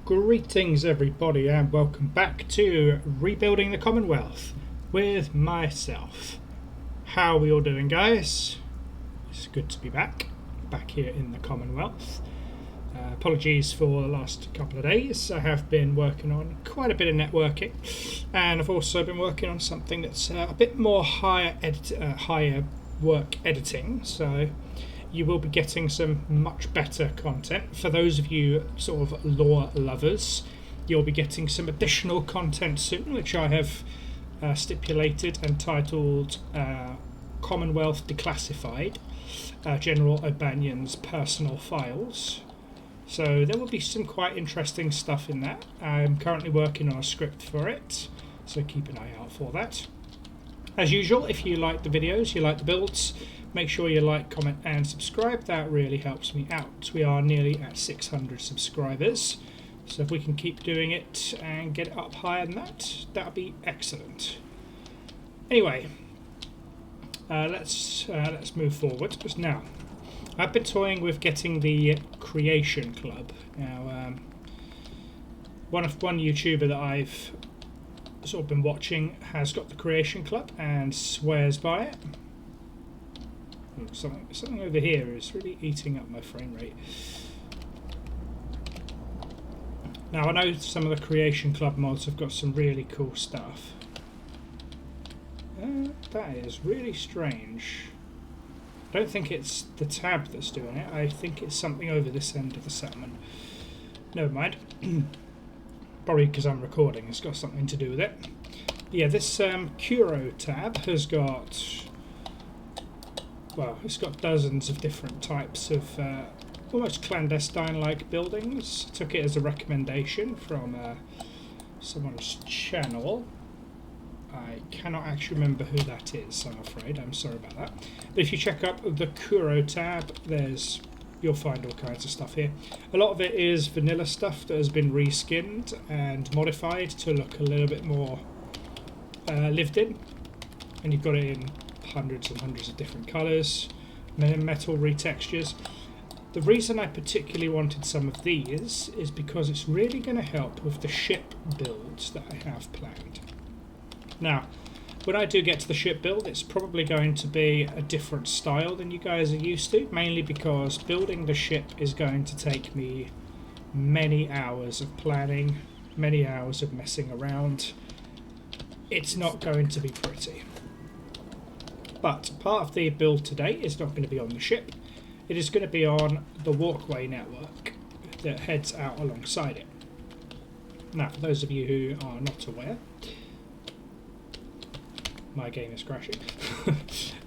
Greetings everybody and welcome back to Rebuilding the Commonwealth with myself. How are we all doing, guys? It's good to be back here in the Commonwealth. Apologies for the last couple of days. I have been working on quite a bit of networking, and I've also been working on something that's a bit more higher work editing, so you will be getting some much better content. For those of you sort of lore lovers, you'll be getting some additional content soon, which I have stipulated and titled Commonwealth Declassified, General O'Banion's personal files. So there will be some quite interesting stuff in that. I'm currently working on a script for it, so keep an eye out for that. As usual, if you like the videos, you like the builds, make sure you like, comment and subscribe. That really helps me out. We are nearly at 600 subscribers, so if we can keep doing it and get it up higher than that, that would be excellent. Anyway, let's move forward. Now, I've been toying with getting the Creation Club. Now, one YouTuber that I've sort of been watching has got the Creation Club and swears by it. Something over here is really eating up my frame rate. Now, I know some of the Creation Club mods have got some really cool stuff. That is really strange. I don't think it's the tab that's doing it. I think it's something over this end of the settlement. Never mind. Probably because I'm recording, it's got something to do with it. Yeah, this Curo tab has got... well, it's got dozens of different types of almost clandestine-like buildings. I took it as a recommendation from someone's channel. I cannot actually remember who that is, I'm afraid. I'm sorry about that. But if you check up the Curo tab, you'll find all kinds of stuff here. A lot of it is vanilla stuff that has been reskinned and modified to look a little bit more lived in. And you've got it in hundreds and hundreds of different colours, metal retextures. The reason I particularly wanted some of these is because it's really going to help with the ship builds that I have planned. Now, when I do get to the ship build, it's probably going to be a different style than you guys are used to, mainly because building the ship is going to take me many hours of planning, many hours of messing around. It's not going to be pretty. But part of the build today is not going to be on the ship. It is going to be on the walkway network that heads out alongside it. Now, for those of you who are not aware, my game is crashing.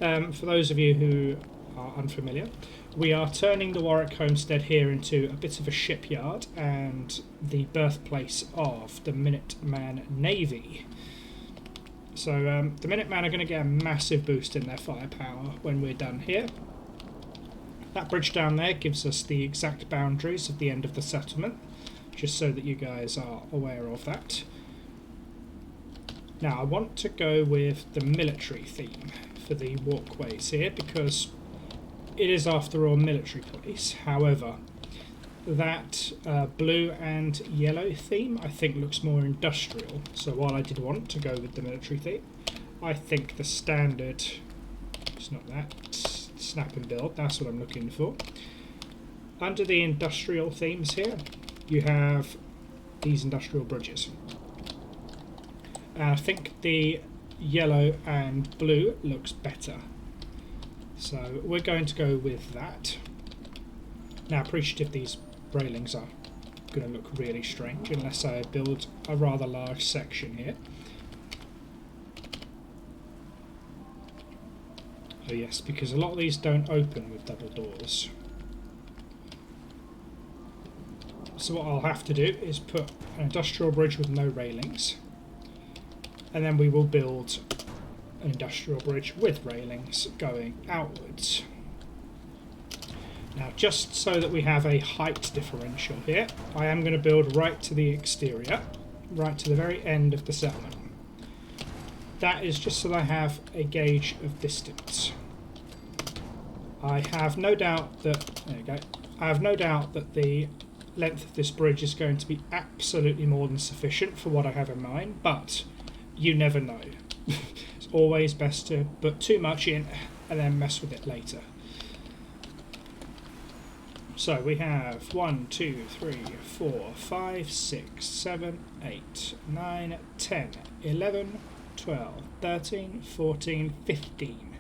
For those of you who are unfamiliar, we are turning the Warwick homestead here into a bit of a shipyard and the birthplace of the Minutemen Navy. So the Minutemen are going to get a massive boost in their firepower when we're done here. That bridge down there gives us the exact boundaries of the end of the settlement, just so that you guys are aware of that. Now, I want to go with the military theme for the walkways here because it is, after all, a military place. However, that blue and yellow theme I think looks more industrial. So while I did want to go with the military theme, I think the standard, it's not that, snap and build, that's what I'm looking for. Under the industrial themes here, you have these industrial bridges. I think the yellow and blue looks better. So we're going to go with that. Now, appreciative these railings are going to look really strange unless I build a rather large section here. Oh yes, because a lot of these don't open with double doors. So what I'll have to do is put an industrial bridge with no railings, and then we will build an industrial bridge with railings going outwards. Now, just so that we have a height differential here, I am going to build right to the exterior, right to the very end of the settlement. That is just so that I have a gauge of distance. I have no doubt that, there you go, I have no doubt that the length of this bridge is going to be absolutely more than sufficient for what I have in mind, but you never know. It's always best to put too much in and then mess with it later. So we have 1, 2, 3, 4, 5, 6, 7, 8, 9, 10, 11, 12, 13, 14, 15.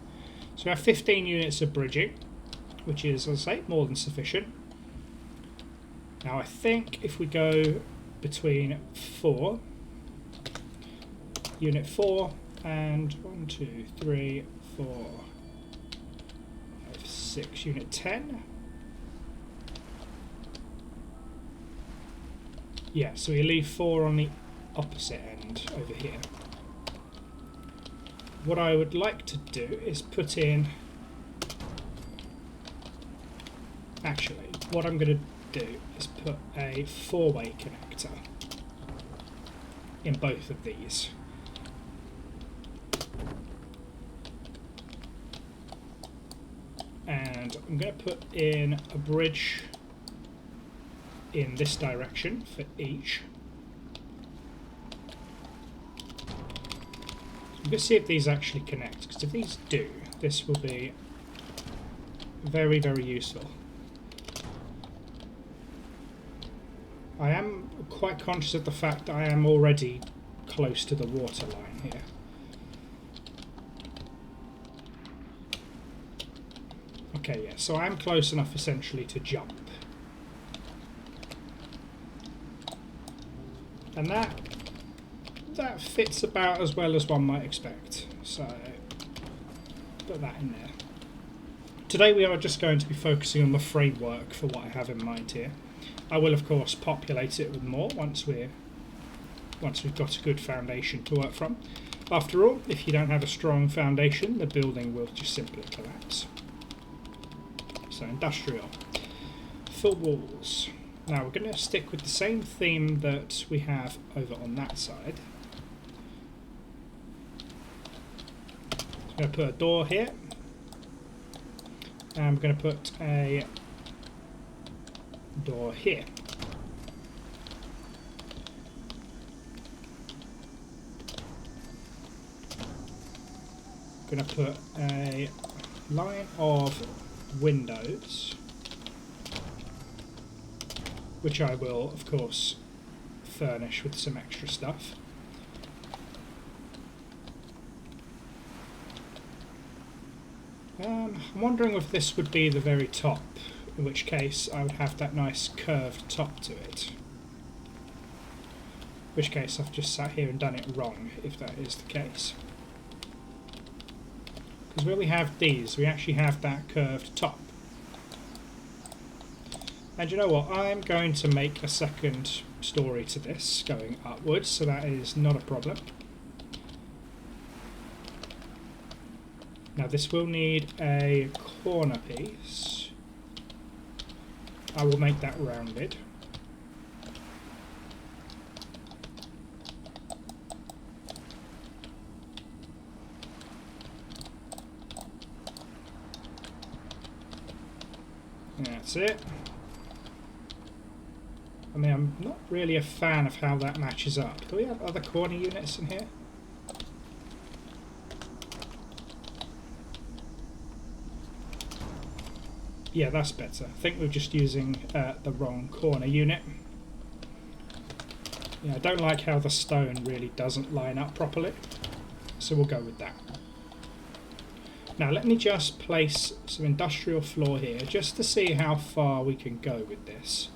So we have 15 units of bridging, which is, as I say, more than sufficient. Now I think if we go between 4, unit 4 and 1, 2, 3, 4, 5, 6, unit 10. Yeah, so we leave 4 on the opposite end over here. What I would like to do is put in... Actually, what I'm going to do is put a 4-way connector in both of these. And I'm going to put in a bridge in this direction for each. I'm going to see if these actually connect, because if these do, this will be very, very useful. I am quite conscious of the fact that I am already close to the water line here. Okay, yeah, so I am close enough essentially to jump. And that fits about as well as one might expect. So put that in there. Today we are just going to be focusing on the framework for what I have in mind here. I will of course populate it with more once we've got a good foundation to work from. After all, if you don't have a strong foundation, the building will just simply collapse. So industrial. Full walls. Now we're going to stick with the same theme that we have over on that side. So I'm going to put a door here. And we're going to put a door here. I'm going to put a line of windows, which I will, of course, furnish with some extra stuff. I'm wondering if this would be the very top, in which case I would have that nice curved top to it. In which case I've just sat here and done it wrong, if that is the case. Because where we have these, we actually have that curved top. And you know what, I'm going to make a second story to this, going upwards, so that is not a problem. Now this will need a corner piece. I will make that rounded. That's it. I mean, I'm not really a fan of how that matches up. Do we have other corner units in here? Yeah, that's better. I think we're just using the wrong corner unit. Yeah, I don't like how the stone really doesn't line up properly, so we'll go with that. Now let me just place some industrial floor here, just to see how far we can go with this.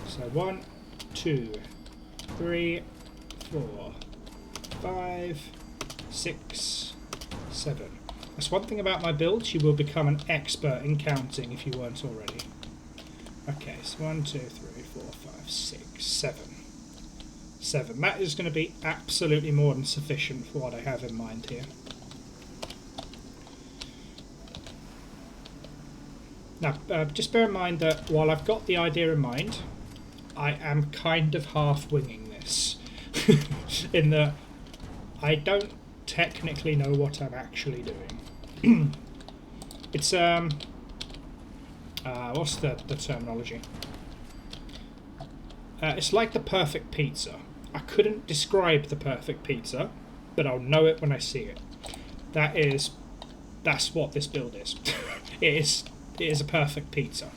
So 1, 2, 3, 4, 5, 6, 7. That's one thing about my builds, you will become an expert in counting if you weren't already. Okay, so 1, 2, 3, 4, 5, 6, 7. 7. That is going to be absolutely more than sufficient for what I have in mind here. Now, just bear in mind that while I've got the idea in mind, I am kind of half winging this. In that I don't technically know what I'm actually doing. It's, what's the terminology? It's like the perfect pizza. I couldn't describe the perfect pizza, but I'll know it when I see it. That's what this build is. It is a perfect pizza.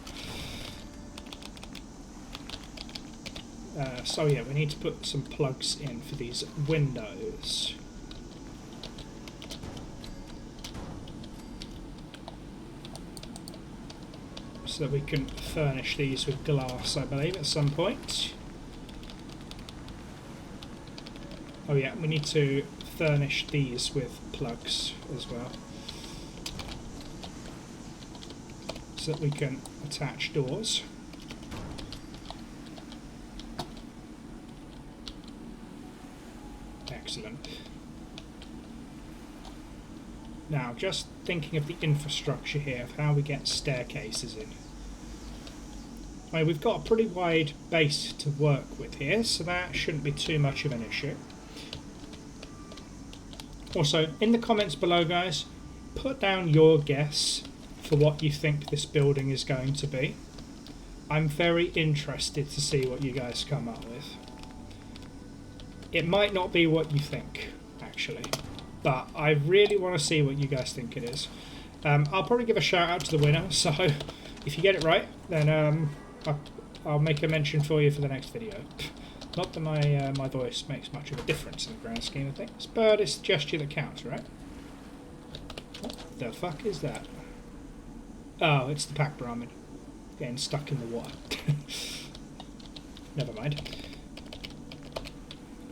So yeah, we need to put some plugs in for these windows. So that we can furnish these with glass, I believe, at some point. Oh yeah, we need to furnish these with plugs as well, so that we can attach doors. Excellent. Now, just thinking of the infrastructure here, of how we get staircases in. I mean, we've got a pretty wide base to work with here, so that shouldn't be too much of an issue. Also, in the comments below, guys, put down your guess for what you think this building is going to be. I'm very interested to see what you guys come up with. It might not be what you think, actually, but I really want to see what you guys think it is. I'll probably give a shout out to the winner, so if you get it right, then I'll make a mention for you for the next video. Not that my voice makes much of a difference in the grand scheme of things, but it's the gesture that counts, right? What the fuck is that? Oh, it's the packed ramen getting stuck in the water. Never mind.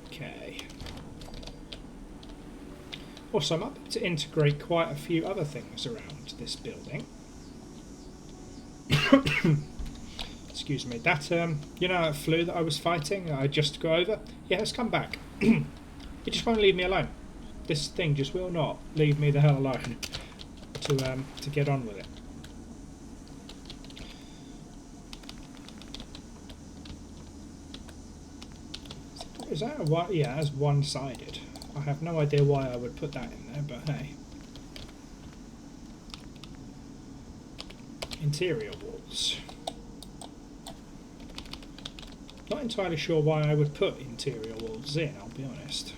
Okay. Also, I'm up to integrate quite a few other things around this building. Excuse me. That, you know, that flu that I was fighting, I just go over? Yeah, it's come back. It just won't leave me alone. This thing just will not leave me the hell alone to get on with it. Is that a one? Yeah, that's one-sided. I have no idea why I would put that in there, but hey. Interior walls. Not entirely sure why I would put interior walls in, I'll be honest.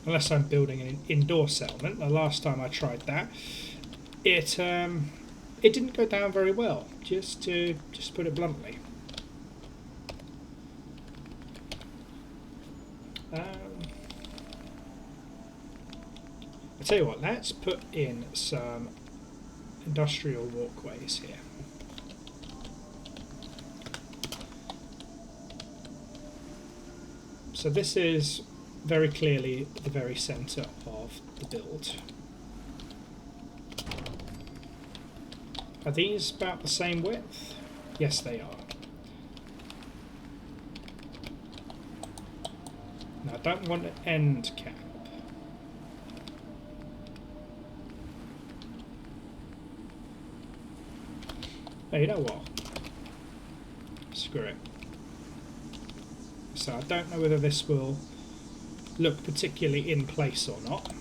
Unless I'm building an indoor settlement. The last time I tried that, it didn't go down very well, just to put it bluntly. I tell you what, let's put in some industrial walkways here. So this is very clearly the very centre of the build. Are these about the same width? Yes, they are. Now, I don't want an end cap. Oh, you know what? Screw it. So I don't know whether this will look particularly in place or not,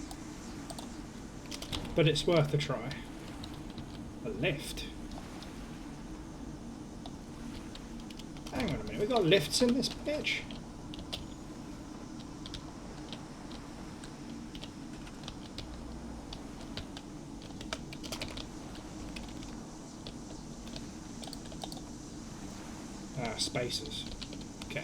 but it's worth a try. A lift? Hang on a minute, we've got lifts in this bitch? Spaces. Okay.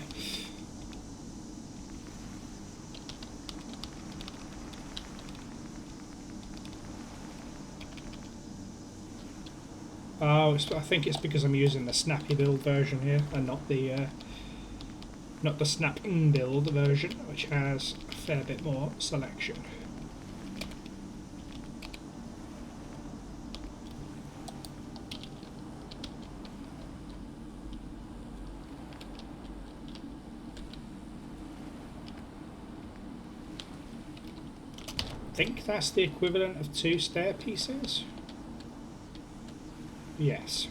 Oh, I think it's because I'm using the snappy build version here, and not the snap-in build version, which has a fair bit more selection. I think that's the equivalent of 2 stair pieces. Yes.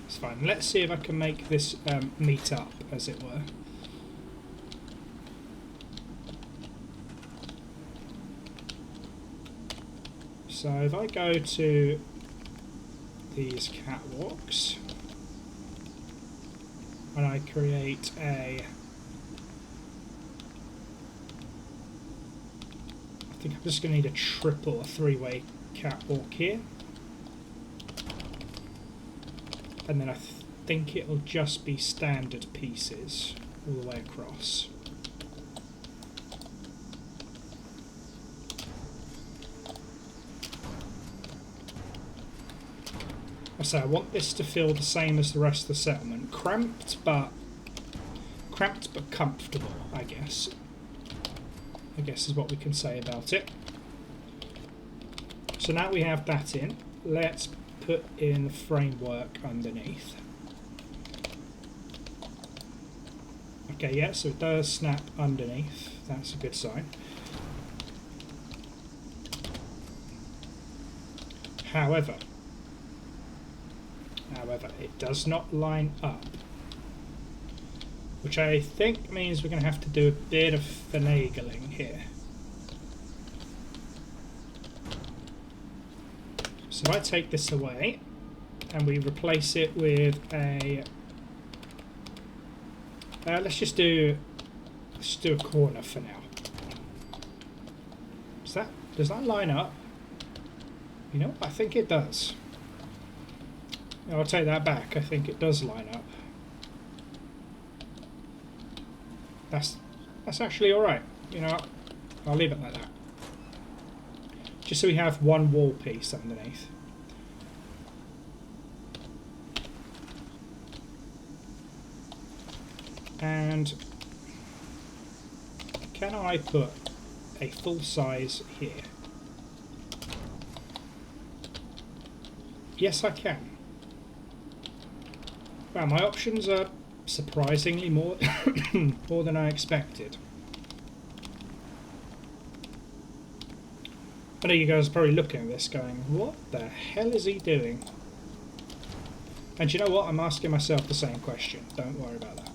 It's fine. Let's see if I can make this meet up, as it were. So if I go to these catwalks, and I create a... I think I'm just going to need a triple or three-way catwalk here. And then I think it'll just be standard pieces all the way across. So I want this to feel the same as the rest of the settlement. Cramped but comfortable, I guess. I guess is what we can say about it. So now we have that in, let's put in the framework underneath. Okay, yeah, so it does snap underneath. That's a good sign. However, it does not line up, which I think means we're going to have to do a bit of finagling here. So I take this away and we replace it with a let's do a corner for now. Does that line up? You know, I think it does. I'll take that back. I think it does line up. That's actually all right. You know, I'll leave it like that. Just so we have one wall piece underneath. And can I put a full size here? Yes, I can. Wow, my options are surprisingly more than I expected. I know you guys are probably looking at this going, what the hell is he doing? And you know what? I'm asking myself the same question. Don't worry about that.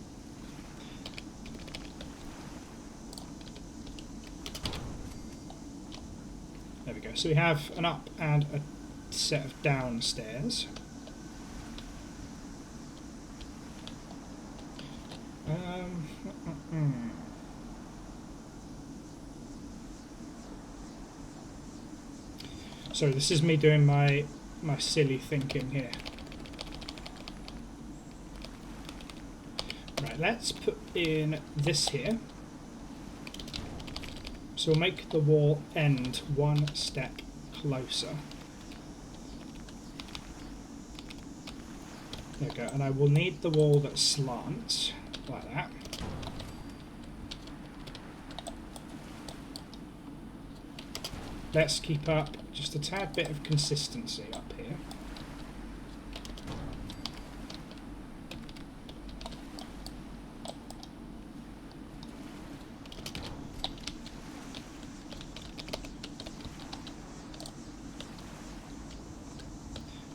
There we go. So we have an up and a set of downstairs. So this is me doing my silly thinking here. Right, let's put in this here. So we'll make the wall end one step closer. There we go, and I will need the wall that slants like that. Let's keep up just a tad bit of consistency up here.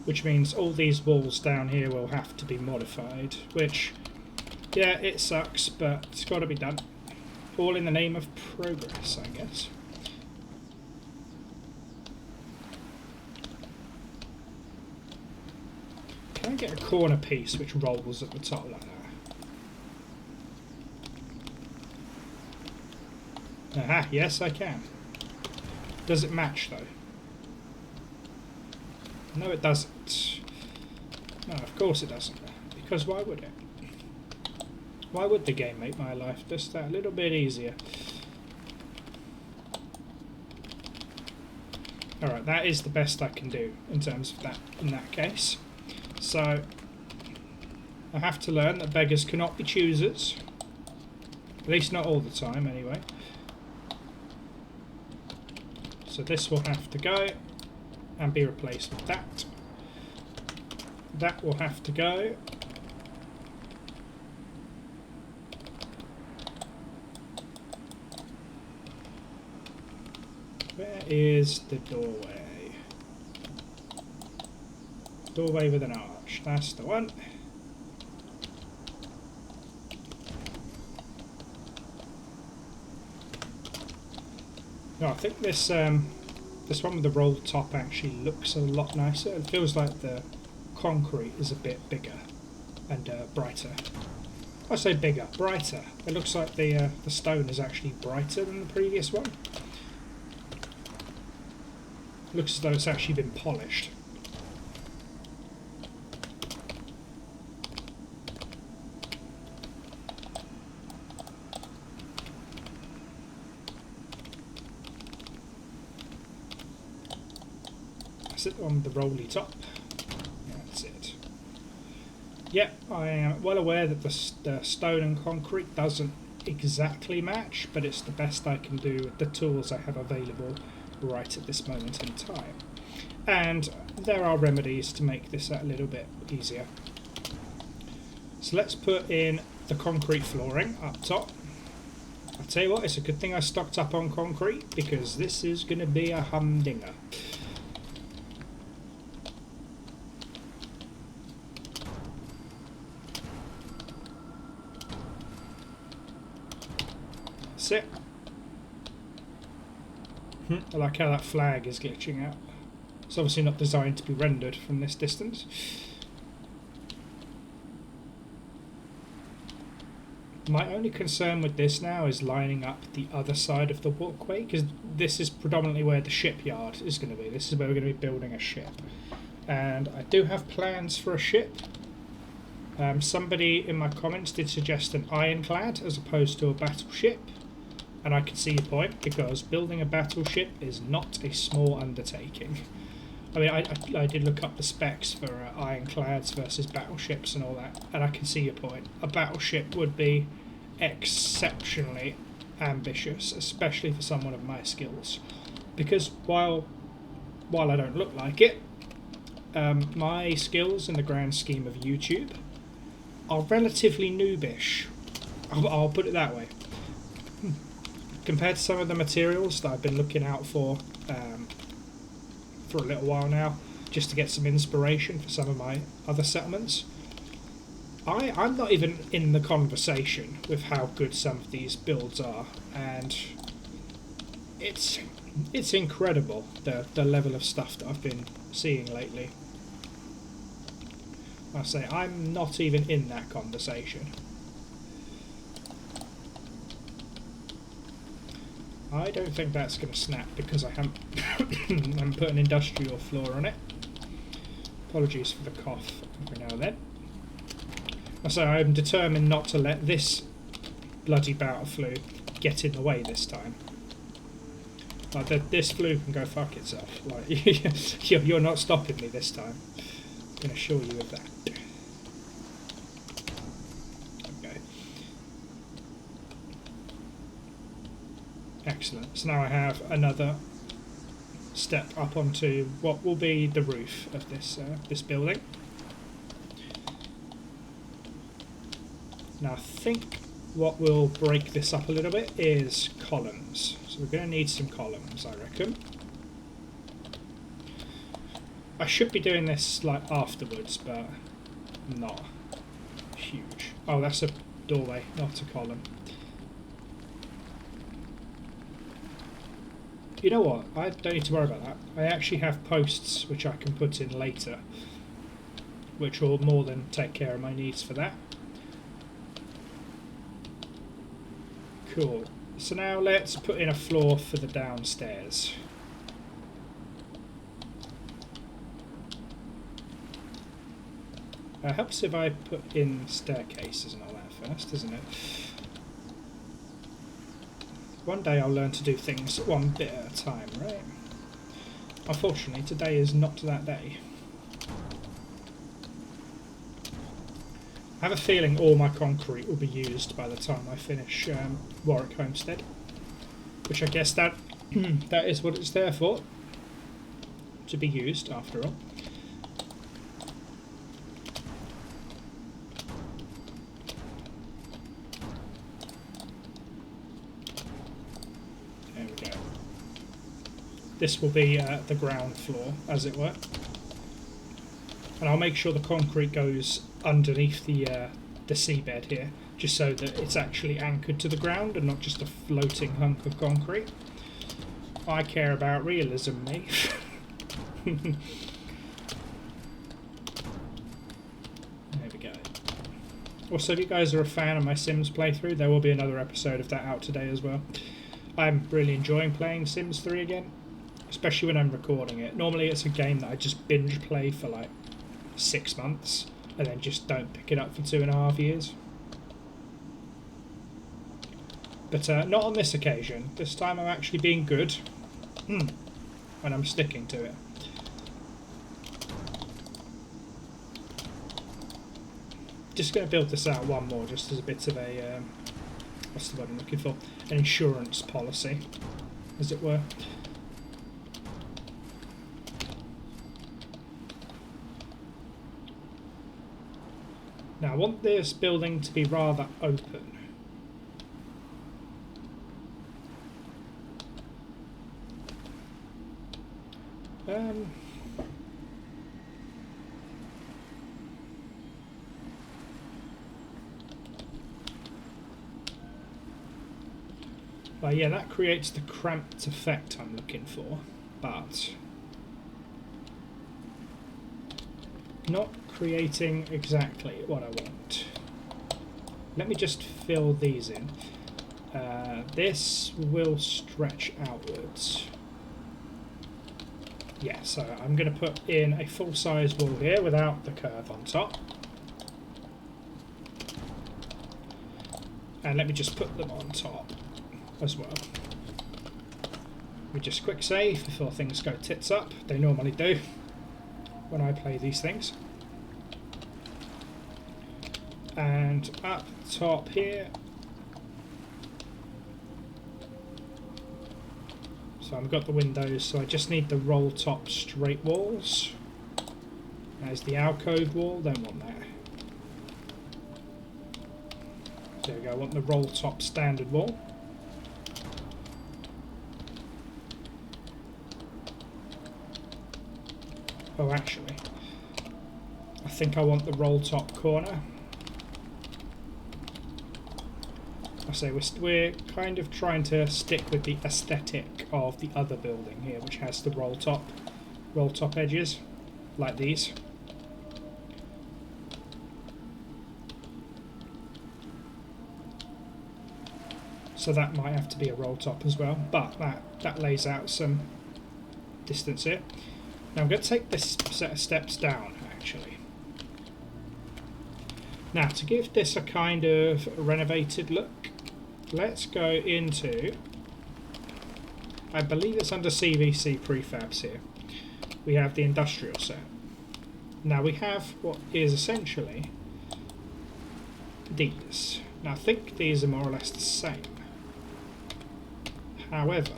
Which means all these walls down here will have to be modified, which, yeah, it sucks, but it's got to be done. All in the name of progress, I guess. Can I get a corner piece which rolls at the top like that? Aha, yes I can. Does it match though? No, it doesn't. No, of course it doesn't. Because why would it? Why would the game make my life just that little bit easier? Alright, that is the best I can do in terms of that, in that case. So, I have to learn that beggars cannot be choosers. At least not all the time, anyway. So this will have to go and be replaced with that. That will have to go. Where is the doorway? Doorway with an arch. That's the one. No, I think this this one with the rolled top actually looks a lot nicer. It feels like the concrete is a bit bigger and brighter. I say bigger, brighter. It looks like the stone is actually brighter than the previous one. Looks as though it's actually been polished. That's it on the rolly top. That's it. Yep, I am well aware that the stone and concrete doesn't exactly match, but it's the best I can do with the tools I have available right at this moment in time. And there are remedies to make this a little bit easier. So let's put in the concrete flooring up top. I'll tell you what, it's a good thing I stocked up on concrete, because this is going to be a humdinger. That's it. I like how that flag is glitching out. It's obviously not designed to be rendered from this distance. My only concern with this now is lining up the other side of the walkway, because this is predominantly where the shipyard is going to be. This is where we're going to be building a ship. And I do have plans for a ship. Somebody in my comments did suggest an ironclad as opposed to a battleship. And I can see your point, because building a battleship is not a small undertaking. I mean, I did look up the specs for ironclads versus battleships and all that, and I can see your point. A battleship would be exceptionally ambitious, especially for someone of my skills. Because while I don't look like it, my skills in the grand scheme of YouTube are relatively noobish. I'll put it that way. Compared to some of the materials that I've been looking out for a little while now, just to get some inspiration for some of my other settlements, I'm not even in the conversation with how good some of these builds are, and it's incredible the level of stuff that I've been seeing lately. I say I'm not even in that conversation. I don't think that's going to snap because I haven't put an industrial floor on it. Apologies for the cough every now and then. I say I'm determined not to let this bloody bout of flu get in the way this time. Like this flu can go fuck itself. Like you're not stopping me this time. I can assure you of that. Excellent. So now I have another step up onto what will be the roof of this building. Now I think what will break this up a little bit is columns. So we're going to need some columns, I reckon. I should be doing this like afterwards, but not huge. Oh, that's a doorway, not a column. You know what? I don't need to worry about that. I actually have posts which I can put in later, which will more than take care of my needs for that. Cool. So now let's put in a floor for the downstairs. It helps if I put in staircases and all that first, doesn't it? One day I'll learn to do things one bit at a time, right? Unfortunately, today is not that day. I have a feeling all my concrete will be used by the time I finish Warwick Homestead, which I guess that is what it's there for, to be used after all. This will be the ground floor, as it were. And I'll make sure the concrete goes underneath the seabed here, just so that it's actually anchored to the ground and not just a floating hunk of concrete. I care about realism, me. There we go. Also, if you guys are a fan of my Sims playthrough, there will be another episode of that out today as well. I'm really enjoying playing Sims 3 again, especially when I'm recording it. Normally it's a game that I just binge play for like 6 months and then just don't pick it up for 2.5 years. But not on this occasion. This time I'm actually being good, and I'm sticking to it. Just going to build this out one more, just as a bit of a, what's the word I'm looking for? An insurance policy, as it were. Now I want this building to be rather open. Well, yeah, that creates the cramped effect I'm looking for, but not creating exactly what I want. Let me just fill these in. This will stretch outwards. Yeah, so I'm going to put in a full-size wall here without the curve on top. And let me just put them on top as well. We just quick save before things go tits up. They normally do when I play these things. And up top here. So I've got the windows, so I just need the roll top straight walls. There's the alcove wall, don't want that. There we go, I want the roll top standard wall. Oh, actually, I think I want the roll top corner. I say we're kind of trying to stick with the aesthetic of the other building here, which has the roll top edges, like these. So that might have to be a roll top as well, but that lays out some distance here. Now I'm going to take this set of steps down, actually. Now, to give this a kind of renovated look, let's go into, I believe it's under CVC prefabs here. We have the industrial set. Now we have what is essentially these. Now I think these are more or less the same. However,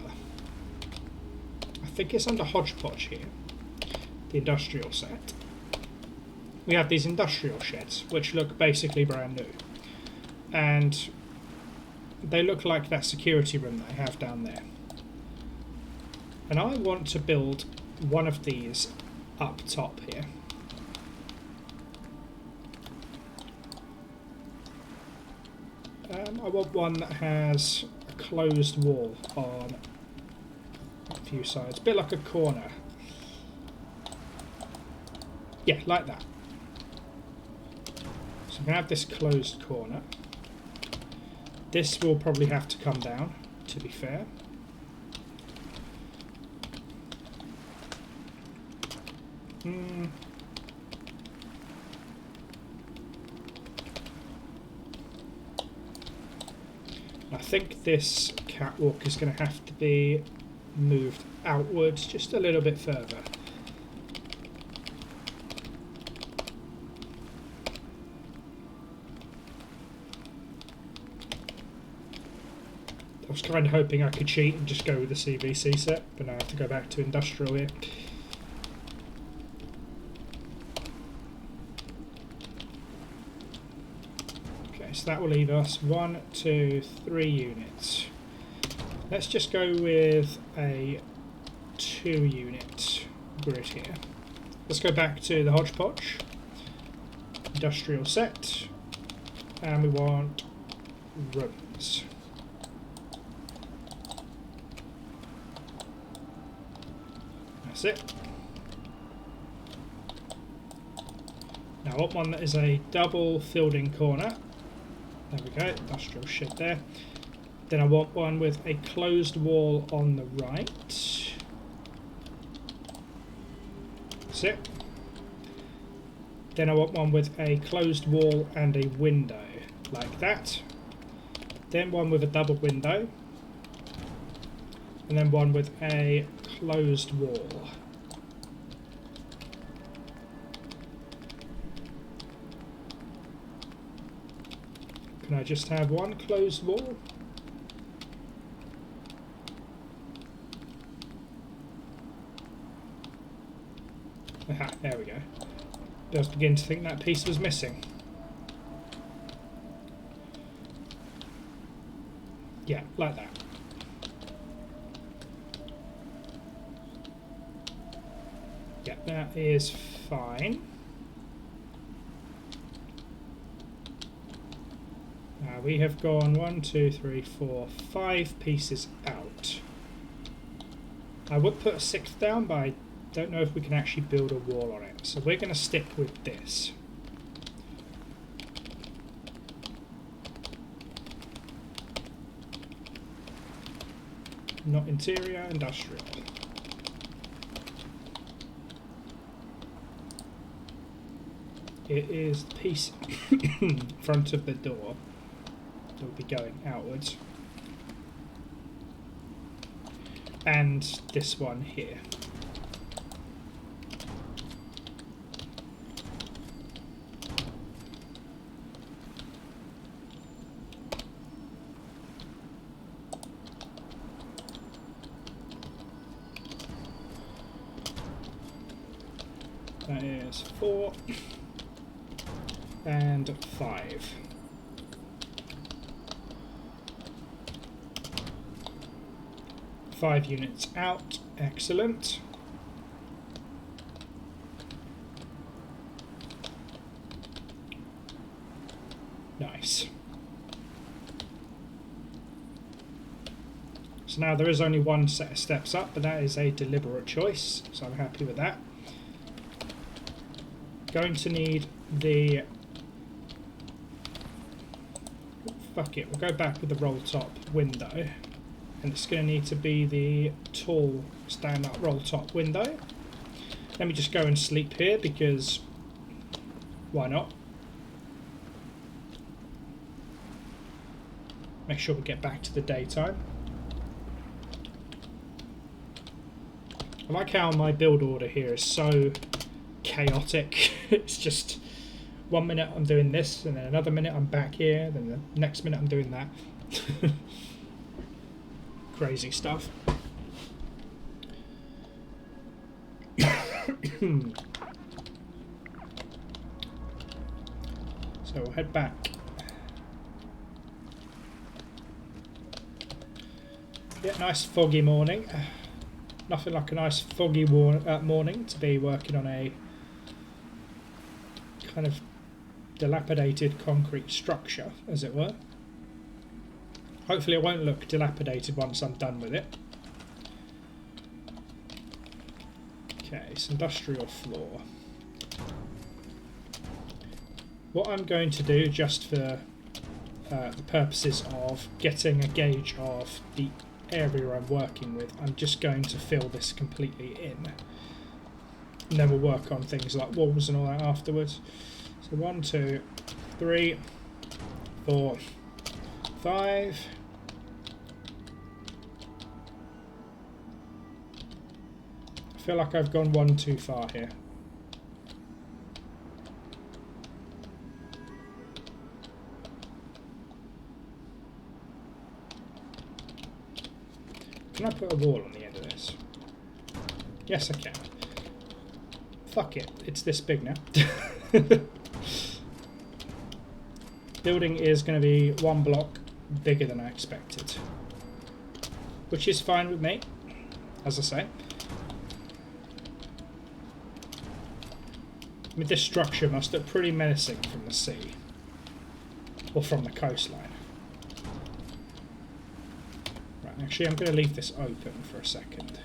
I think it's under hodgepodge here. The industrial set. We have these industrial sheds, which look basically brand new, and they look like that security room that I have down there. And I want to build one of these up top here. I want one that has a closed wall on a few sides, a bit like a corner. Yeah, like that. So I'm going to have this closed corner. This will probably have to come down, to be fair. I think this catwalk is going to have to be moved outwards just a little bit further. I was kind of hoping I could cheat and just go with the CVC set, but now I have to go back to industrial here. Okay, so that will leave us 1, 2, 3 units. Let's just go with a 2-unit grid here. Let's go back to the hodgepodge. Industrial set. And we want rooms. That's it. Now I want one that is a double filled-in corner. There we go, industrial shed there. Then I want one with a closed wall on the right. That's it. Then I want one with a closed wall and a window, like that. Then one with a double window. And then one with a closed wall. Can I just have one closed wall? Aha, there we go. I was beginning to think that piece was missing. Yeah, like that. Yeah, that is fine. Now we have gone 1, 2, 3, 4, 5 pieces out. I would put a 6th down, but I don't know if we can actually build a wall on it. So we're going to stick with this. Not interior, industrial. It is the piece in front of the door that will be going outwards. And this one here. That is 4 and 5. Five units out, excellent. Nice. So now there is only one set of steps up, but that is a deliberate choice, so I'm happy with that. Going to need the... Fuck it, we'll go back with the roll top window. And it's going to need to be the tall stand-up roll top window. Let me just go and sleep here because why not? Make sure we get back to the daytime. I like how my build order here is so chaotic. It's just 1 minute I'm doing this, and then another minute I'm back here, then the next minute I'm doing that. Crazy stuff. So we'll head back. Yeah, nice foggy morning. Nothing like a nice foggy morning to be working on a kind of dilapidated concrete structure, as it were. Hopefully it won't look dilapidated once I'm done with it. Okay, it's industrial floor. What I'm going to do, just for the purposes of getting a gauge of the area I'm working with, I'm just going to fill this completely in. And then we'll work on things like walls and all that afterwards. So 1, 2, 3, 4, 5. I feel like I've gone one too far here. Can I put a wall on the end of this? Yes, I can. Fuck it, it's this big now. Building is going to be 1 block bigger than I expected, which is fine with me, as I say. I mean, this structure must look pretty menacing from the sea, or from the coastline. Right, actually I'm going to leave this open for a second.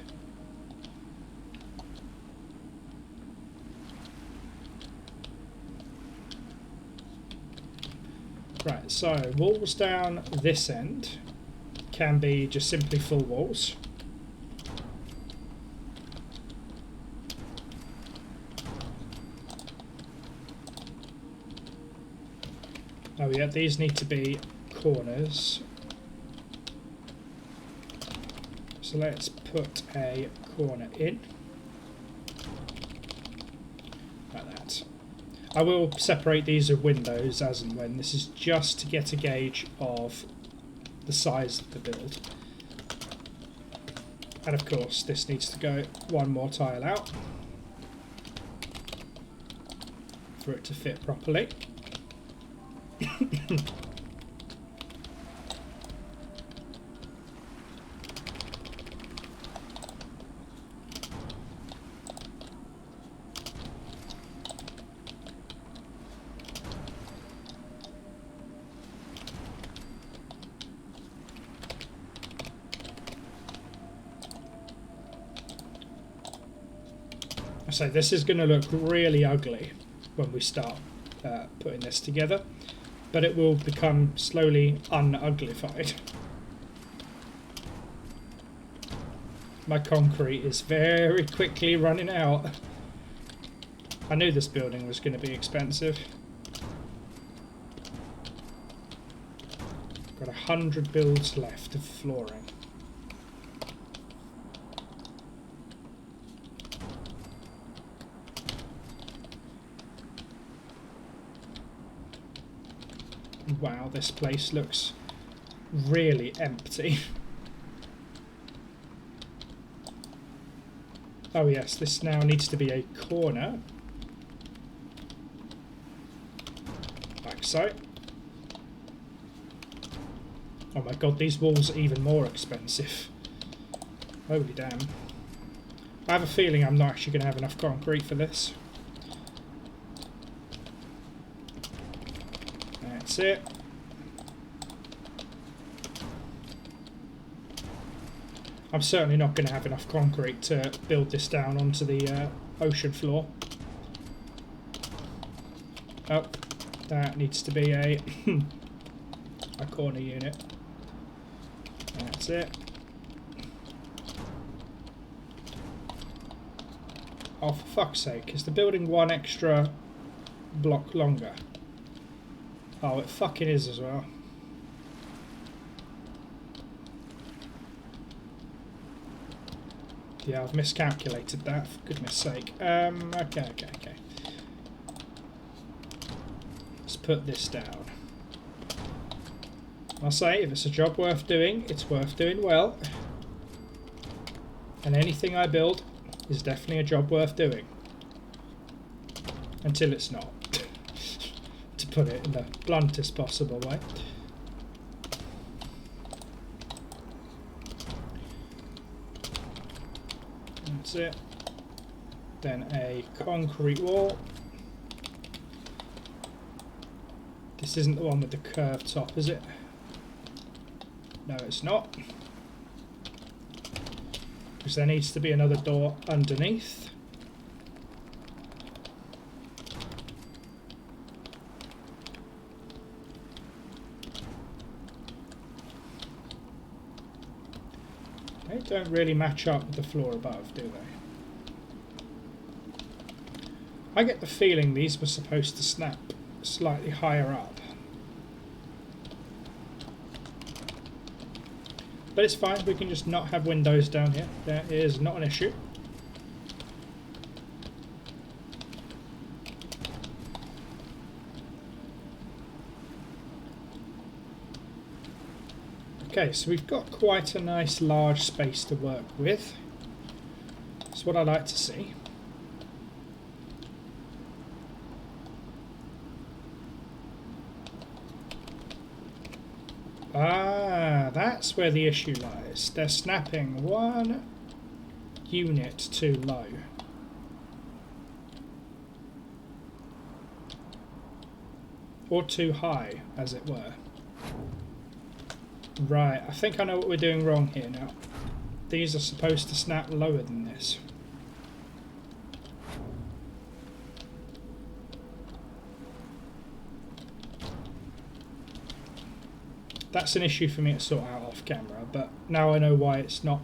Right, so walls down this end can be just simply full walls. Oh yeah, these need to be corners. So let's put a corner in. Like that. I will separate these as windows as and when. This is just to get a gauge of the size of the build. And of course, this needs to go one more tile out for it to fit properly. So this is going to look really ugly when we start putting this together, but it will become slowly unuglified. My concrete is very quickly running out. I knew this building was going to be expensive. Got 100 builds left of flooring. Wow, this place looks really empty. Oh yes, this now needs to be a corner. Like so. Oh my god, these walls are even more expensive. Holy damn. I have a feeling I'm not actually going to have enough concrete for this. That's it. I'm certainly not going to have enough concrete to build this down onto the ocean floor. Oh, that needs to be a corner unit. That's it. Oh, for fuck's sake, is the building one extra block longer? Oh, it fucking is as well. Yeah, I've miscalculated that, for goodness sake. Okay. Let's put this down. I'll say, if it's a job worth doing, it's worth doing well. And anything I build is definitely a job worth doing. Until it's not. To put it in the bluntest possible way. That's it. Then a concrete wall. This isn't the one with the curved top, is it? No, it's not. Because there needs to be another door underneath. They don't really match up with the floor above, do they? I get the feeling these were supposed to snap slightly higher up. But it's fine, we can just not have windows down here. That is not an issue. Okay, so we've got quite a nice large space to work with. That's what I like to see. Ah, that's where the issue lies. They're snapping one unit too low. Or too high, as it were. Right, I think I know what we're doing wrong here now. These are supposed to snap lower than this. That's an issue for me to sort out off camera, but now I know why it's not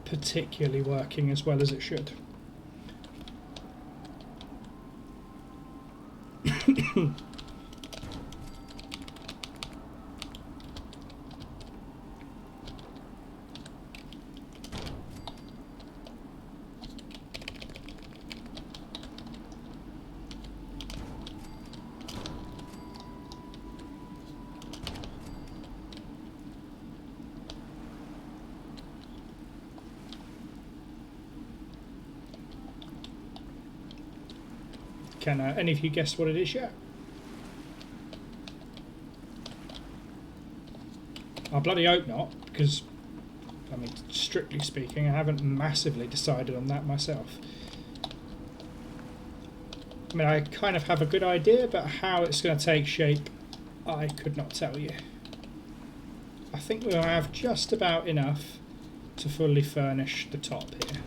particularly working as well as it should. Can any of you guess what it is yet? I bloody hope not, because, I mean, strictly speaking, I haven't massively decided on that myself. I mean, I kind of have a good idea, but how it's going to take shape, I could not tell you. I think we'll have just about enough to fully furnish the top here.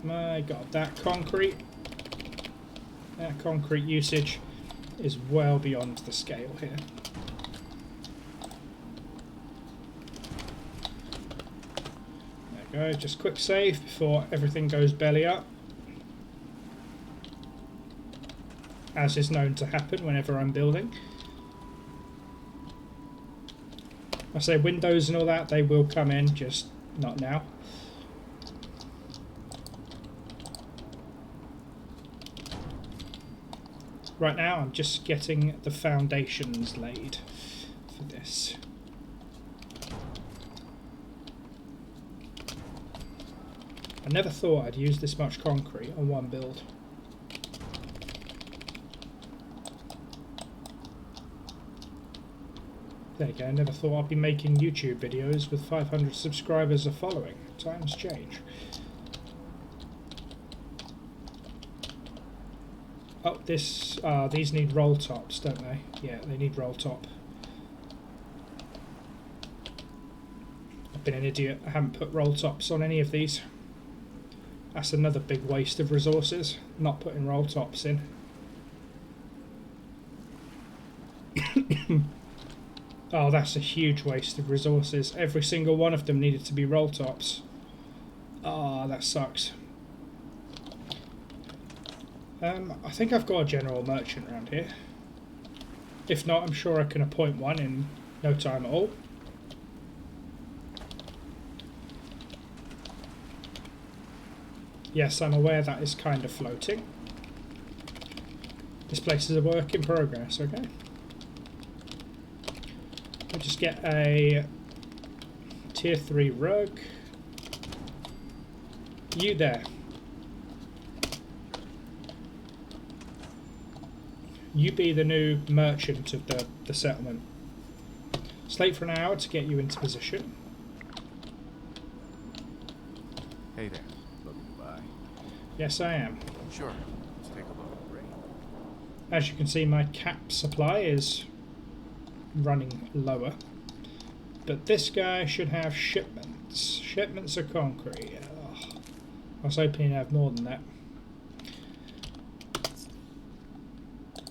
My god, that concrete usage is well beyond the scale here. There we go, just quick save before everything goes belly up. As is known to happen whenever I'm building. I say windows and all that, they will come in, just not now. Right now I'm just getting the foundations laid for this. I never thought I'd use this much concrete on one build. There you go, I never thought I'd be making YouTube videos with 500 subscribers or following. Times change. Oh, these need roll tops, don't they? Yeah, they need roll top. I've been an idiot. I haven't put roll tops on any of these. That's another big waste of resources, not putting roll tops in. Oh, that's a huge waste of resources. Every single one of them needed to be roll tops. Ah, that sucks. I think I've got a general merchant around here. If not, I'm sure I can appoint one in no time at all. Yes, I'm aware that is kind of floating. This place is a work in progress, okay? I'll just get a tier 3 rug. You there. You be the new merchant of the settlement. Slate for an hour to get you into position. Hey there. Looking to buy? Yes, I am. Sure. Let's take a look at the rate. As you can see, my cap supply is running lower. But this guy should have shipments. Shipments of concrete. Oh, I was hoping he'd have more than that.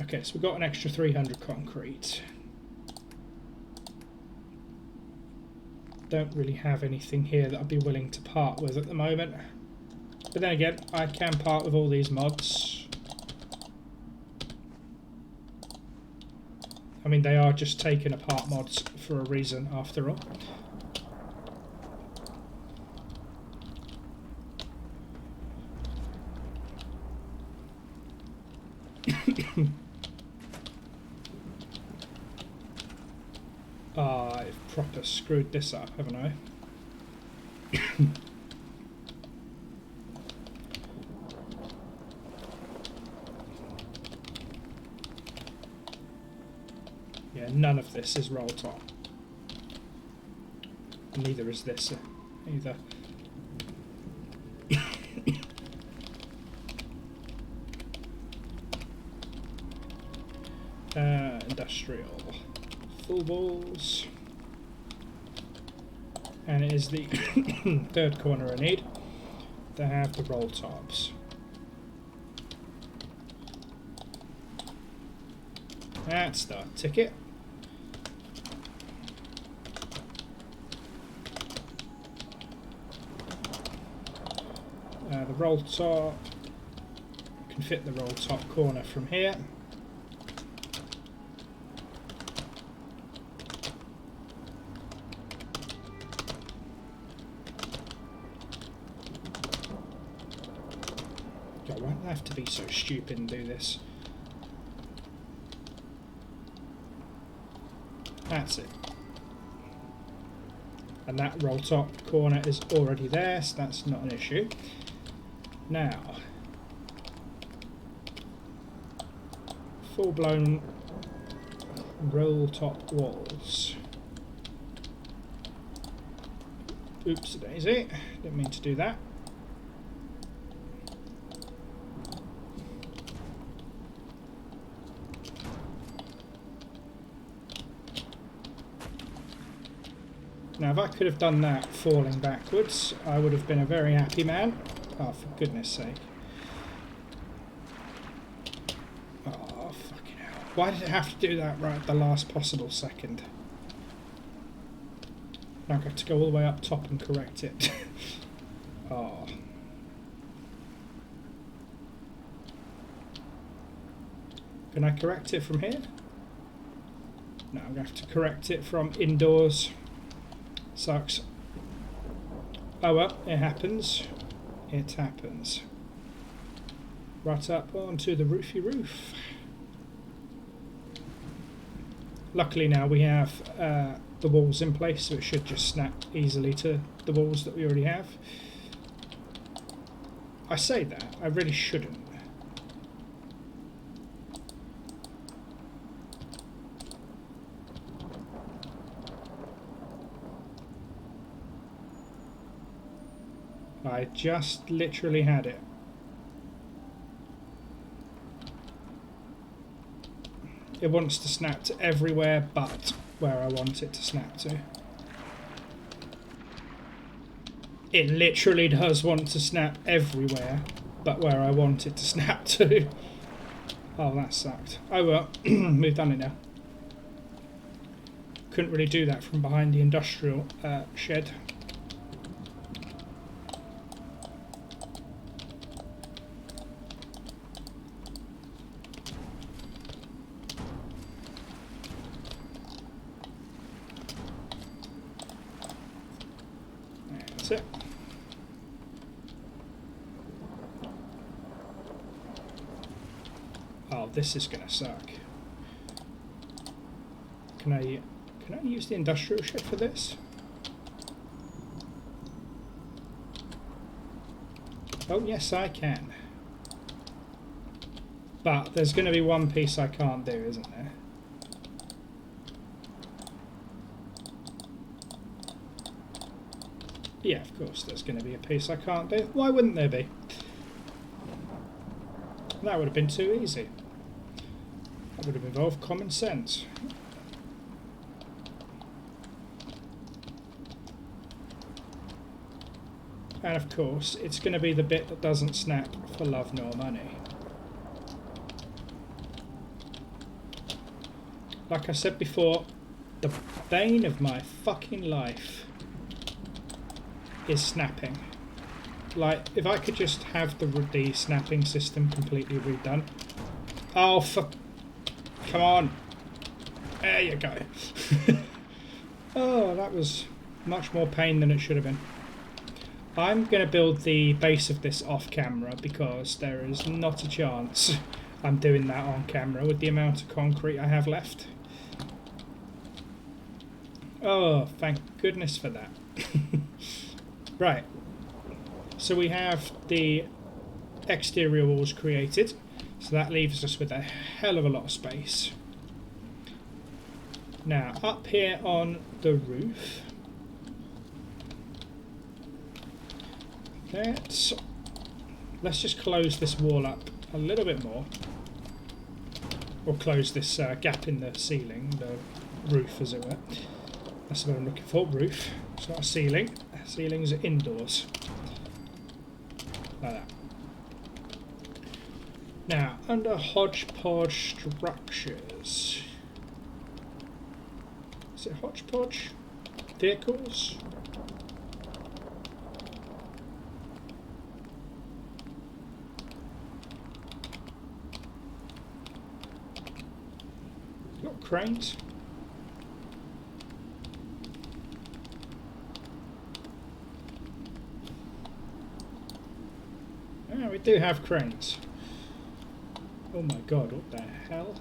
Okay, so we've got an extra 300 concrete. Don't really have anything here that I'd be willing to part with at the moment. But then again, I can part with all these mods. I mean, they are just taken apart mods for a reason, after all. I've proper screwed this up, haven't I? Yeah, none of this is roll top. Neither is this either. Industrial. Full balls. And it is the third corner I need to have the roll tops. That's the ticket. The roll top. Can fit the roll top corner from here. God, why do I have to be so stupid and do this? That's it. And that roll top corner is already there, so that's not an issue. Now, full-blown roll top walls. Oops, daisy, didn't mean to do that. Now, if I could have done that falling backwards, I would have been a very happy man. Oh, for goodness sake. Oh, fucking hell. Why did it have to do that right at the last possible second? Now I've got to go all the way up top and correct it. Oh. Can I correct it from here? No, I'm going to have to correct it from indoors. Sucks. Oh well, it happens. It happens. Right up onto the roofy roof. Luckily now we have the walls in place, so it should just snap easily to the walls that we already have. I say that, I really shouldn't. I just literally had it. It wants to snap to everywhere but where I want it to snap to. It literally does want to snap everywhere but where I want it to snap to. Oh, that sucked. Oh well, we've done it now. Couldn't really do that from behind the industrial shed. It. Oh, this is gonna suck. Can I use the industrial shed for this? Oh yes, I can. But there's going to be one piece I can't do, isn't there? Yeah, of course there's going to be a piece I can't do. Why wouldn't there be? That would have been too easy. That would have involved common sense. And of course, it's going to be the bit that doesn't snap for love nor money. Like I said before, the bane of my fucking life is snapping. Like, if I could just have the snapping system completely redone. Oh, fuck. Come on. There you go. Oh, that was much more pain than it should have been. I'm going to build the base of this off camera because there is not a chance I'm doing that on camera with the amount of concrete I have left. Oh, thank goodness for that. Right, so we have the exterior walls created, so that leaves us with a hell of a lot of space. Now, up here on the roof, let's just close this wall up a little bit more, or close this gap in the ceiling, the roof as it were. That's what I'm looking for, roof. It's not a ceiling. Ceilings are indoors. Like that. Now, under hodgepodge structures. Is it hodgepodge? Vehicles? Got cranes. Yeah, we do have cranes. Oh my god, what the hell?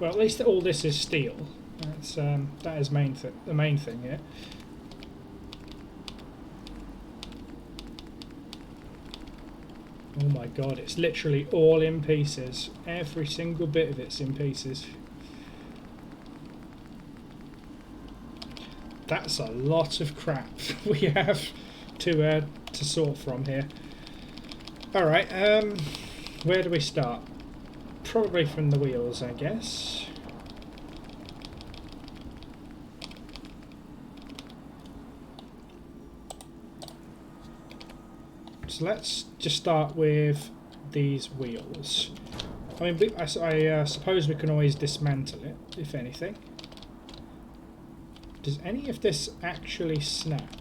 Well, at least all this is steel. That's that is the main thing here. Oh my god, it's literally all in pieces. Every single bit of it's in pieces. That's a lot of crap we have to sort from here. Alright, where do we start? Probably from the wheels, I guess. So let's just start with these wheels. I mean, I suppose we can always dismantle it, if anything. Does any of this actually snap?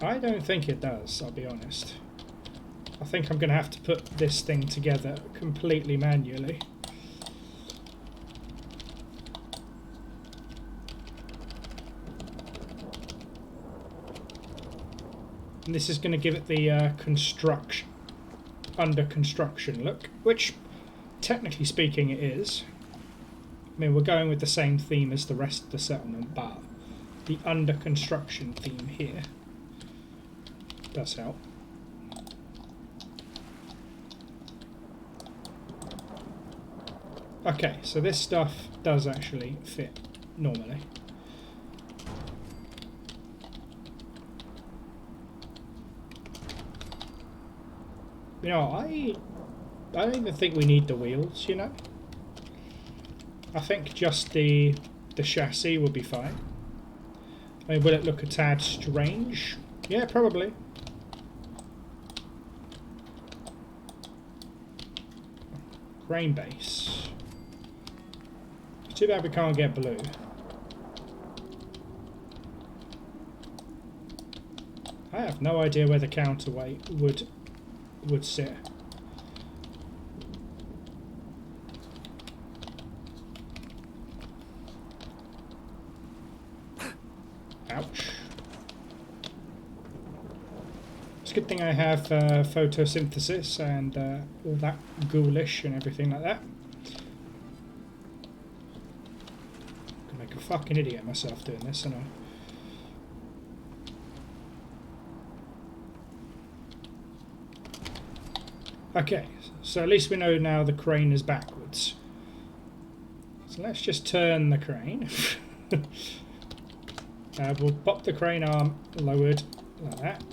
I don't think it does, I'll be honest. I think I'm going to have to put this thing together completely manually. And this is going to give it the under construction look, which technically speaking it is. I mean, we're going with the same theme as the rest of the settlement, but the under construction theme here does help. Okay, so this stuff does actually fit normally. You know, I don't even think we need the wheels, you know? I think just the chassis will be fine. I mean, will it look a tad strange? Yeah, probably. Grain base. Too bad we can't get blue. I have no idea where the counterweight would sit. Ouch. It's a good thing I have photosynthesis and all that ghoulish and everything like that. Gonna make a fucking idiot of myself doing this, and okay, so at least we know now the crane is backwards. So let's just turn the crane. We'll pop the crane arm lowered like that.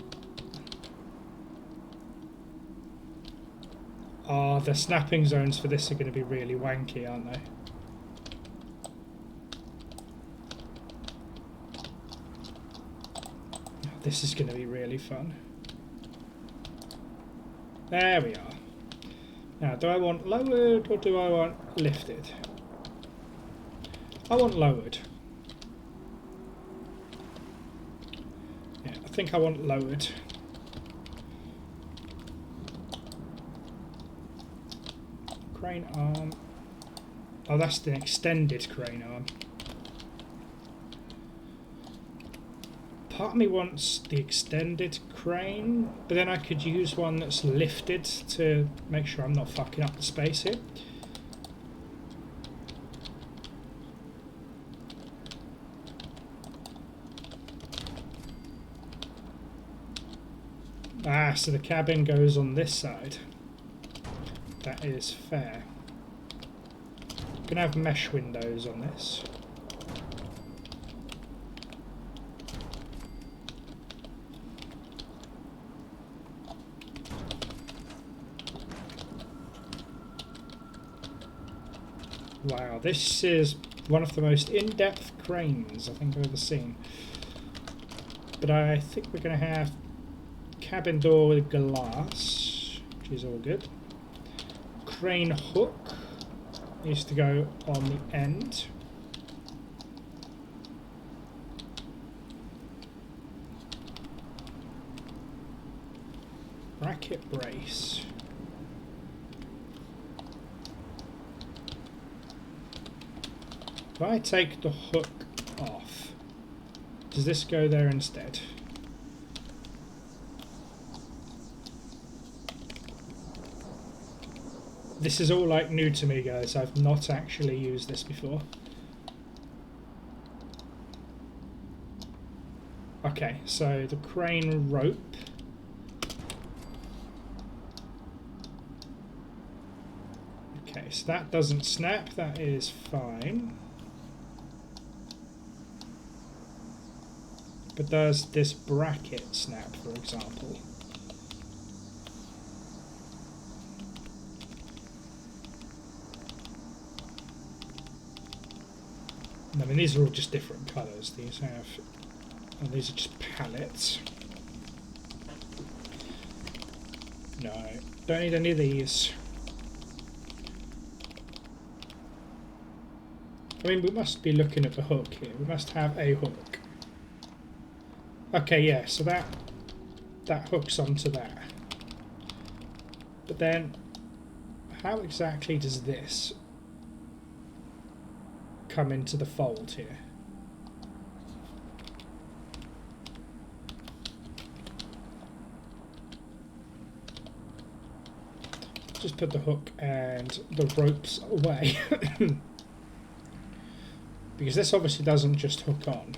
Oh, the snapping zones for this are going to be really wanky, aren't they? This is going to be really fun. There we are. Now, do I want lowered or do I want lifted? I want lowered. Yeah, I think I want lowered. Crane arm. Oh, that's the extended crane arm. Part of me wants the extended crane, but then I could use one that's lifted to make sure I'm not fucking up the space here. Ah, so the cabin goes on this side. That is fair. I'm gonna have mesh windows on this. Wow, This is one of the most in-depth cranes I think I've ever seen. But I think we're going to have cabin door with glass, which is all good. Crane hook needs to go on the end. Bracket brace. If I take the hook off, does this go there instead? This is all like new to me, guys. I've not actually used this before. Okay, so the crane rope. Okay, so that doesn't snap, that is fine. But does this bracket snap, for example? I mean, these are all just different colours. These have... Oh, these are just pallets. No, don't need any of these. I mean, we must be looking at the hook here. We must have a hook. Okay, yeah, so that hooks onto that. But then, how exactly does this come into the fold here? Just put the hook and the ropes away. Because this obviously doesn't just hook on.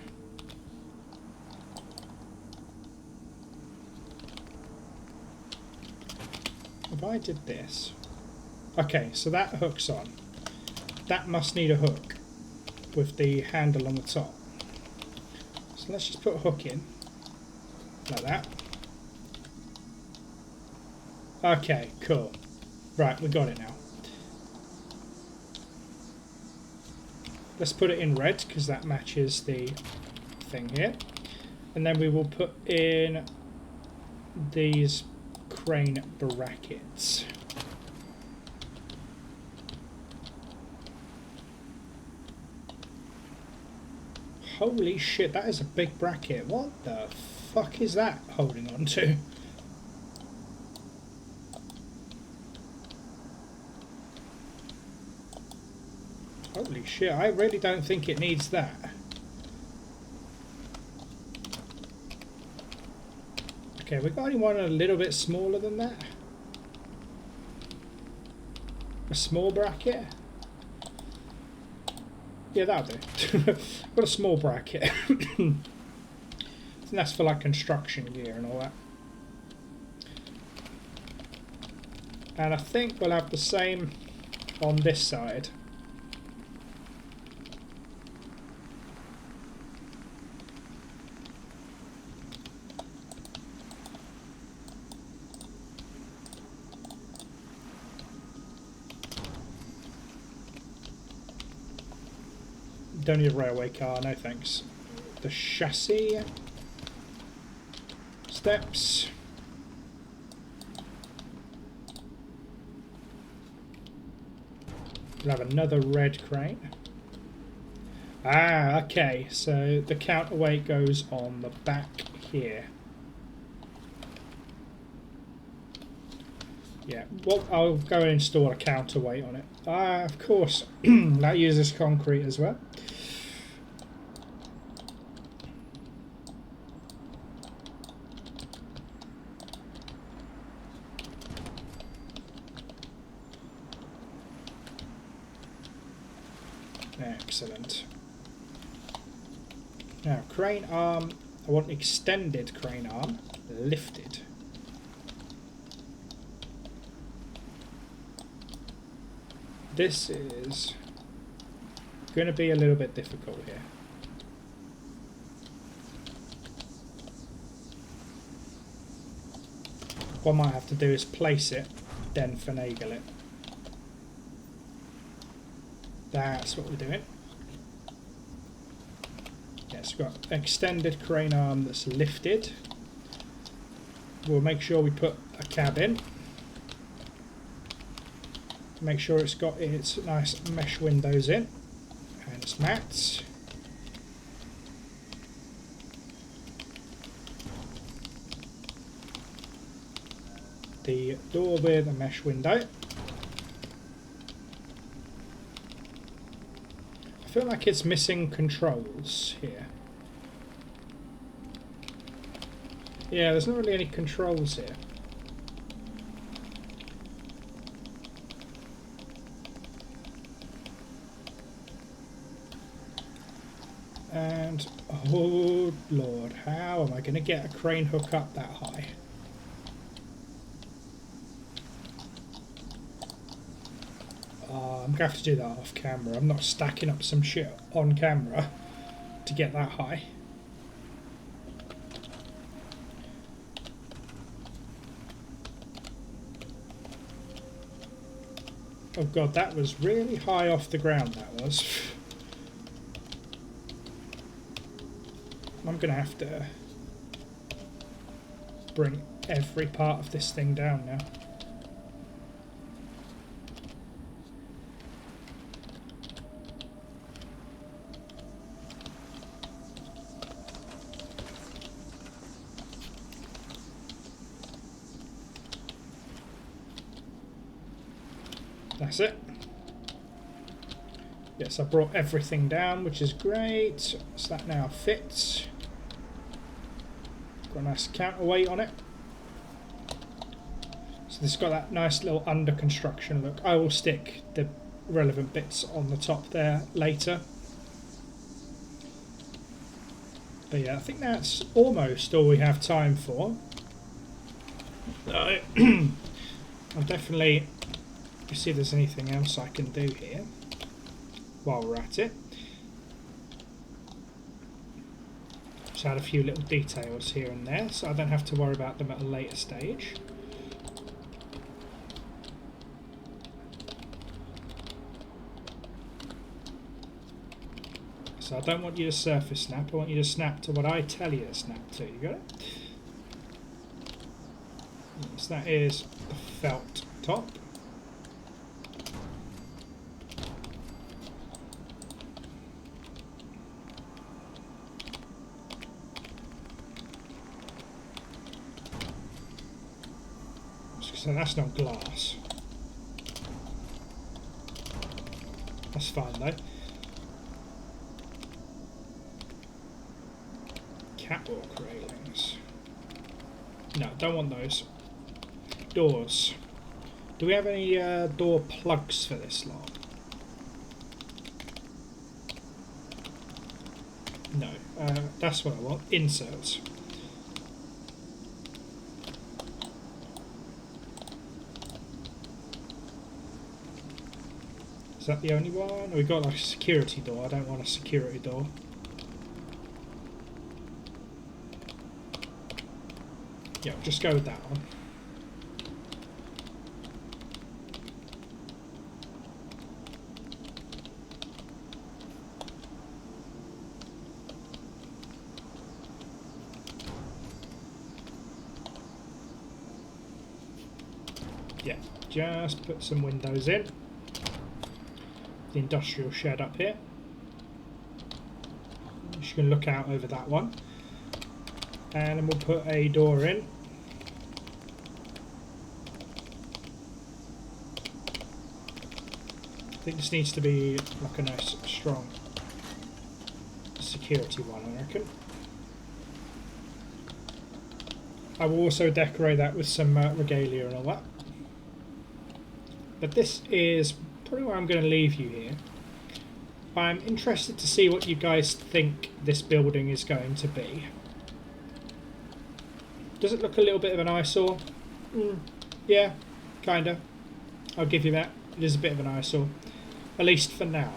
If I did this... Okay, so that hooks on. That must need a hook with the handle on the top. So let's just put a hook in. Like that. Okay, cool. Right, we got it now. Let's put it in red because that matches the thing here. And then we will put in these crane brackets. Holy shit, that is a big bracket. What the fuck is that holding on to? Holy shit, I really don't think it needs that. Okay, we got anyone a little bit smaller than that? A small bracket? Yeah, that'll do. Got a small bracket. And that's for like construction gear and all that. And I think we'll have the same on this side. Don't need a railway car, no thanks. The chassis steps. We'll have another red crane. Ah, okay, so the counterweight goes on the back here. Yeah, well, I'll go and install a counterweight on it. Ah, of course, that uses concrete as well. Excellent. Now, crane arm, I want extended crane arm, lifted. This is going to be a little bit difficult here. What I might have to do is place it, then finagle it. That's what we're doing. Yes, we've got an extended crane arm that's lifted. We'll make sure we put a cab in. Make sure it's got its nice mesh windows in and its mats. The door with a mesh window. I feel like it's missing controls here. Yeah, there's not really any controls here. And, oh Lord, how am I going to get a crane hook up that high? I'm going to have to do that off camera. I'm not stacking up some shit on camera to get that high. Oh god, that was really high off the ground, that was. I'm going to have to bring every part of this thing down now. That's it. Yes, I brought everything down, which is great. So that now fits. Got a nice counterweight on it. So this has got that nice little under construction look. I will stick the relevant bits on the top there later. But yeah, I think that's almost all we have time for. I'll definitely see if there's anything else I can do here while we're at it. Just add a few little details here and there so I don't have to worry about them at a later stage. So I don't want you to surface snap, I want you to snap to what I tell you to snap to. You got it? So that is the felt top. So that's not glass. That's fine though. Catwalk railings. No, don't want those. Doors. Do we have any door plugs for this lot? No. That's what I want. Inserts. Is that the only one? We've got like a security door. I don't want a security door. Yeah, we'll just go with that one. Yeah, just put some windows in. The industrial shed up here. You can look out over that one. And then we'll put a door in. I think this needs to be like a nice strong security one, I reckon. I will also decorate that with some regalia and all that. But this is probably where I'm going to leave you here. I'm interested to see what you guys think this building is going to be. Does it look a little bit of an eyesore? Yeah, kinda. I'll give you that. It is a bit of an eyesore. At least for now.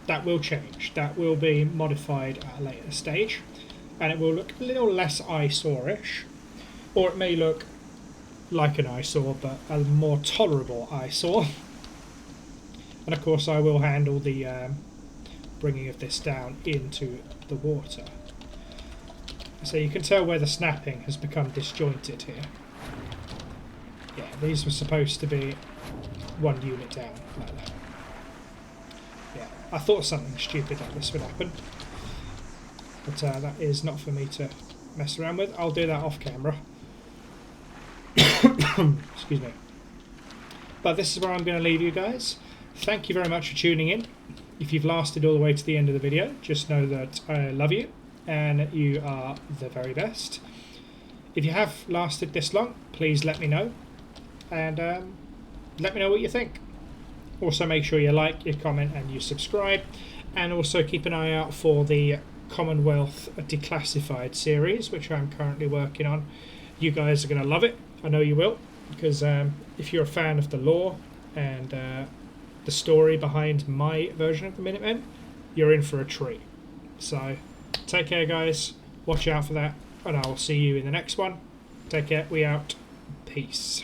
That will change. That will be modified at a later stage. And it will look a little less eyesore-ish. Or it may look like an eyesore, but a more tolerable eyesore. And of course I will handle the bringing of this down into the water. So you can tell where the snapping has become disjointed here. Yeah, these were supposed to be one unit down, like that. Yeah, I thought something stupid like this would happen. But that is not for me to mess around with. I'll do that off camera. Excuse me. But this is where I'm going to leave you guys. Thank you very much for tuning in. If you've lasted all the way to the end of the video, just know that I love you and you are the very best. If you have lasted this long, please let me know, and let me know what you think. Also make sure you like, you comment and you subscribe, and also keep an eye out for the Commonwealth Declassified series, which I'm currently working on. You guys are going to love it, I know you will, because if you're a fan of the lore and the story behind my version of the Minutemen, you're in for a treat. So take care guys, watch out for that, and I will see you in the next one. Take care, we out, peace.